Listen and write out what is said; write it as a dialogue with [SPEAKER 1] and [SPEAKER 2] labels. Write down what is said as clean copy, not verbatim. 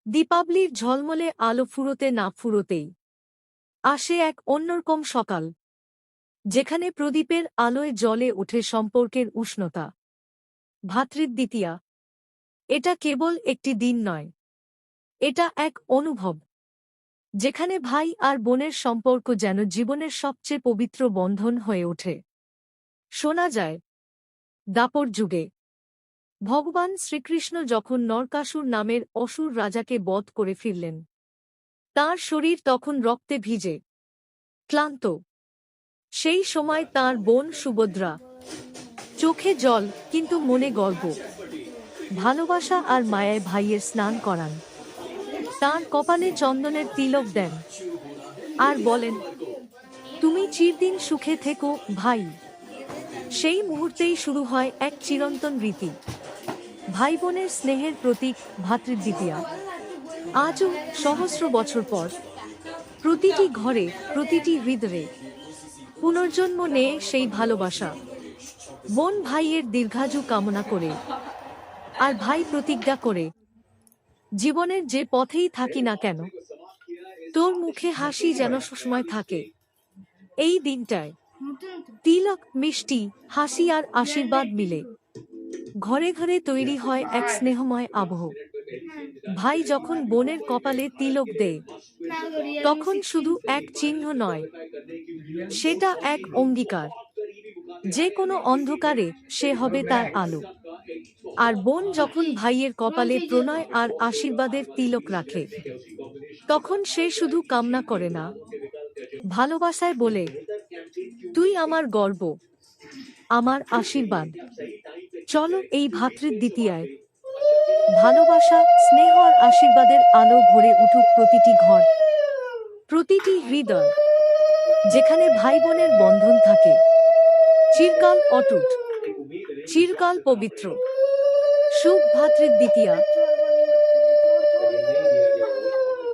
[SPEAKER 1] দীপাবলির ঝলমলে আলো ফুরোতে না ফুরোতেই আসে এক অন্যরকম সকাল, যেখানে প্রদীপের আলোয় জ্বলে ওঠে সম্পর্কের উষ্ণতা। ভ্রাতৃদ্বিতীয়া, এটা কেবল একটি দিন নয়, এটা এক অনুভব, যেখানে ভাই আর বোনের সম্পর্ক যেন জীবনের সবচেয়ে পবিত্র বন্ধন হয়ে ওঠে। শোনা যায়, দ্বাপর যুগে ভগবান শ্রীকৃষ্ণ যখন নরকাসুর নামের অসুর রাজাকে বধ করে ফিরলেন, তাঁর শরীর তখন রক্তে ভিজে, ক্লান্ত। সেই সময় তাঁর বোন সুভদ্রা, চোখে জল কিন্তু মনে গর্ব, ভালোবাসা আর মায়ায় ভাইয়ের স্নান করান, তাঁর কপালে চন্দনের তিলক দেন, আর বলেন, তুমি চিরদিন সুখে থেকো ভাই। সেই মুহূর্তেই শুরু হয় এক চিরন্তন রীতি, ভাই বোনের স্নেহের প্রতীক ভ্রাতৃদ্বিতীয়া। আজও সহস্র বছর পর প্রতিটি ঘরে, প্রতিটি হৃদয়ে পুনর্জন্ম নেয় সেই ভালোবাসা। বোন ভাইয়ের দীর্ঘায়ু কামনা করে, আর ভাই প্রতিজ্ঞা করে, জীবনের যে পথেই থাকি না কেন, তোর মুখে হাসি যেন সবসময় থাকে। এই দিনটায় তিলক, মিষ্টি, হাসি আর আশীর্বাদ মিলে ঘরে ঘরে তৈরি হয় এক স্নেহময় আবহ। ভাই যখন বোনের কপালে তিলক দেয়, তখন শুধু এক চিহ্ন নয়, সেটা এক অঙ্গীকার, যে কোনো অন্ধকারে সে হবে তার আলো। আর বোন যখন ভাইয়ের কপালে প্রণয় আর আশীর্বাদের তিলক রাখে, তখন সে শুধু কামনা করে না, ভালোবাসায় বলে, তুই আমার গর্ব, আমার আশীর্বাদ। চলো এই ভ্রাতৃদ্বিতীয়ায় ভালোবাসা, স্নেহ আর আশীর্বাদের আলো ভরে উঠুক প্রতিটি ঘর, প্রতিটি হৃদয়, যেখানে ভাই বোনের বন্ধন থাকে চিরকাল অটুট, চিরকাল পবিত্র। শুভ ভ্রাতৃদ্বিতীয়া।